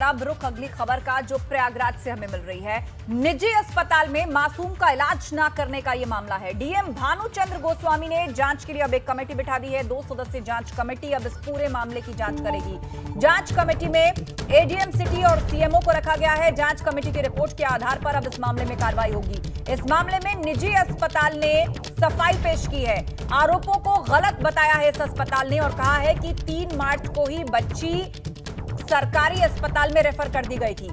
अब रुख अगली खबर का जो प्रयागराज से हमें मिल रही है। निजी अस्पताल में मासूम का इलाज न करने का यह मामला है। डीएम भानुचंद्र गोस्वामी ने जांच के लिए अब एक कमेटी बिठा दी है। 2 सदस्यीय जांच कमेटी अब इस पूरे मामले की जांच करेगी। जांच कमेटी में एडीएम सिटी और सीएमओ को रखा गया है। जांच कमेटी की रिपोर्ट के आधार पर अब इस मामले में कार्रवाई होगी। इस मामले में निजी अस्पताल ने सफाई पेश की है। आरोपों को गलत बताया है इस अस्पताल ने और कहा है कि 3 मार्च को ही बच्ची सरकारी अस्पताल में रेफर कर दी गई थी।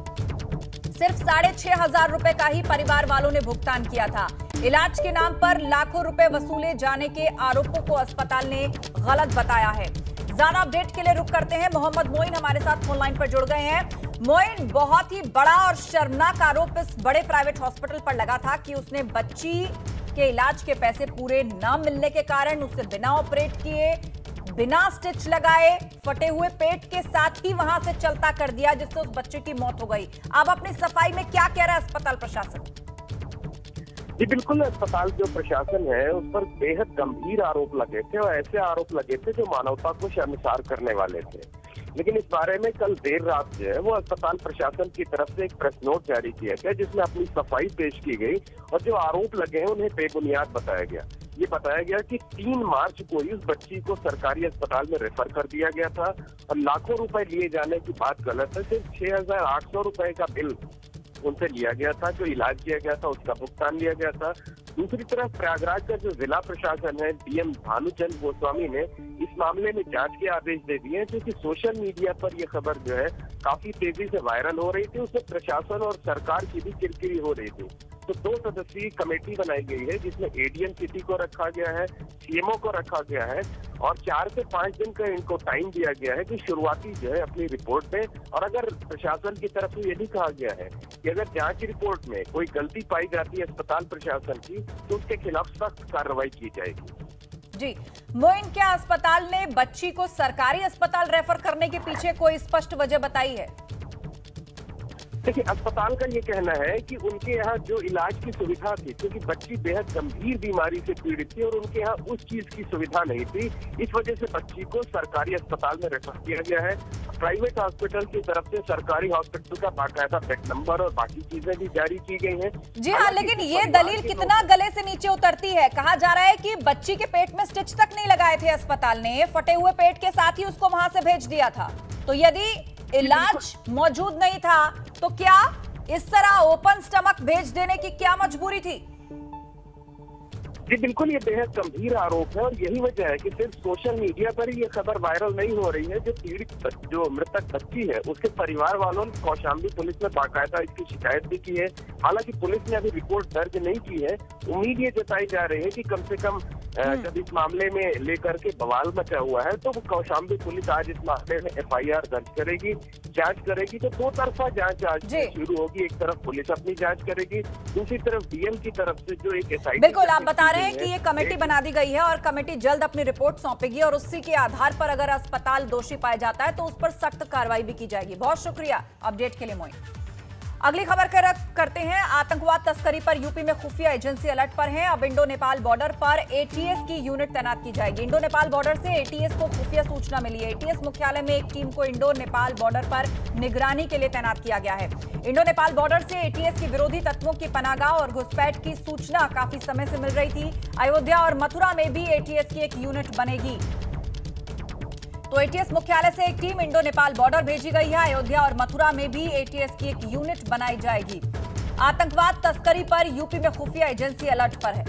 सिर्फ 6,500 रुपए का ही परिवार वालों ने भुगतान किया था। इलाज के नाम पर लाखों रुपए वसूले जाने के आरोपों को अस्पताल ने गलत बताया है। ज्यादा अपडेट के लिए रुक करते हैं। मोहम्मद मोइन हमारे साथ फोन लाइन पर जुड़ गए हैं। मोइन, बहुत ही बड़ा और शर्मनाक आरोप इस बड़े प्राइवेट हॉस्पिटल पर लगा था कि उसने बच्ची के इलाज के पैसे पूरे न मिलने के कारण उसे बिना ऑपरेट किए, बिना स्टिच लगाए, फटे हुए पेट के साथ ही वहां से चलता कर दिया, जिससे उस बच्चे की मौत हो गई। अब अपनी सफाई में क्या कह रहा है अस्पताल प्रशासन? जी बिल्कुल, अस्पताल जो प्रशासन है उस पर बेहद गंभीर आरोप लगे थे और ऐसे आरोप लगे थे जो मानवता को शर्मसार करने वाले थे। लेकिन इस बारे में कल देर रात जो है वो अस्पताल प्रशासन की तरफ से एक प्रेस नोट जारी किया गया, जिसमें अपनी सफाई पेश की गई और जो आरोप लगे हैं उन्हें बेबुनियाद बताया गया। ये बताया गया कि 3 मार्च को ही उस बच्ची को सरकारी अस्पताल में रेफर कर दिया गया था और लाखों रुपए लिए जाने की बात गलत है। सिर्फ 6,800 रुपए का बिल उनसे लिया गया था, जो इलाज किया गया था उसका भुगतान लिया गया था। दूसरी तरफ प्रयागराज का जो जिला प्रशासन है, डीएम भानुचंद्र गोस्वामी ने इस मामले में जांच के आदेश दे दिए हैं, क्योंकि सोशल मीडिया पर यह खबर जो है काफी तेजी से वायरल हो रही थी। उसमें प्रशासन और सरकार की भी किरकिरी हो रही थी। तो 2 सदस्यीय कमेटी बनाई गई है, जिसमें एडीएम सिटी को रखा गया है, सीएमओ को रखा गया है और 4 से 5 दिन का इनको टाइम दिया गया है कि शुरुआती जो है अपनी रिपोर्ट दें। और अगर प्रशासन की तरफ से ये भी कहा गया है कि अगर जांच रिपोर्ट में कोई गलती पाई जाती है अस्पताल प्रशासन की, तो उसके खिलाफ सख्त कार्रवाई की जाएगी। जी मोइन, क्या अस्पताल ने बच्ची को सरकारी अस्पताल रेफर करने के पीछे कोई स्पष्ट वजह बताई है? देखिए, अस्पताल का ये कहना है कि उनके यहाँ जो इलाज की सुविधा थी, क्योंकि बच्ची बेहद गंभीर बीमारी से पीड़ित थी और उनके यहाँ उस चीज की सुविधा नहीं थी, इस वजह से बच्ची को सरकारी अस्पताल में रेफर किया गया है। प्राइवेट हॉस्पिटल की तरफ से सरकारी हॉस्पिटल का बाकायदा बेड नंबर और बाकी चीजें भी जारी की गई हैं। जी हाँ, लेकिन ये दलील कितना गले से नीचे उतरती है? कहा जा रहा है कि बच्ची के पेट में स्टिच तक नहीं लगाए थे अस्पताल ने, फटे हुए पेट के साथ ही उसको वहां से भेज दिया था। तो यदि इलाज मौजूद नहीं था तो क्या इस तरह ओपन स्टमक भेज देने की क्या मजबूरी थी? जी बिल्कुल, ये बेहद गंभीर आरोप है और यही वजह है कि सिर्फ सोशल मीडिया पर ही ये खबर वायरल नहीं हो रही है। जो पीड़ित, जो मृतक बच्ची है, उसके परिवार वालों ने कौशाम्बी पुलिस में बाकायदा इसकी शिकायत भी की है। हालांकि पुलिस ने अभी रिपोर्ट दर्ज नहीं की है। उम्मीद ये जताई जा रही है कि कम से कम जब इस मामले में लेकर के बवाल मचा हुआ है तो वो कौशाम्बी पुलिस आज इस मामले में एफआईआर दर्ज करेगी, जांच करेगी। तो 2 तरफा जांच आज शुरू होगी। एक तरफ पुलिस अपनी जांच करेगी, दूसरी तरफ डीएम की तरफ से जो एक एसआईटी। बिल्कुल, आप बता रहे हैं कि ये कमेटी बना दी गई है और कमेटी जल्द अपनी रिपोर्ट सौंपेगी और उसी के आधार पर अगर अस्पताल दोषी पाया जाता है तो उस पर सख्त कार्रवाई भी की जाएगी। बहुत शुक्रिया अपडेट के लिए मोइन। अगली खबर करते हैं। आतंकवाद तस्करी पर यूपी में खुफिया एजेंसी अलर्ट पर है। अब इंडो नेपाल बॉर्डर पर एटीएस की यूनिट तैनात की जाएगी। इंडो नेपाल बॉर्डर से एटीएस को खुफिया सूचना मिली है। एटीएस मुख्यालय में एक टीम को इंडो नेपाल बॉर्डर पर निगरानी के लिए तैनात किया गया है। इंडो नेपाल बॉर्डर से एटीएस की विरोधी तत्वों की पनाहगाह और घुसपैठ की सूचना काफी समय से मिल रही थी। अयोध्या और मथुरा में भी एटीएस की एक यूनिट बनेगी। तो एटीएस मुख्यालय से एक टीम इंडो नेपाल बॉर्डर भेजी गई है। अयोध्या और मथुरा में भी एटीएस की एक यूनिट बनाई जाएगी। आतंकवाद तस्करी पर यूपी में खुफिया एजेंसी अलर्ट पर है।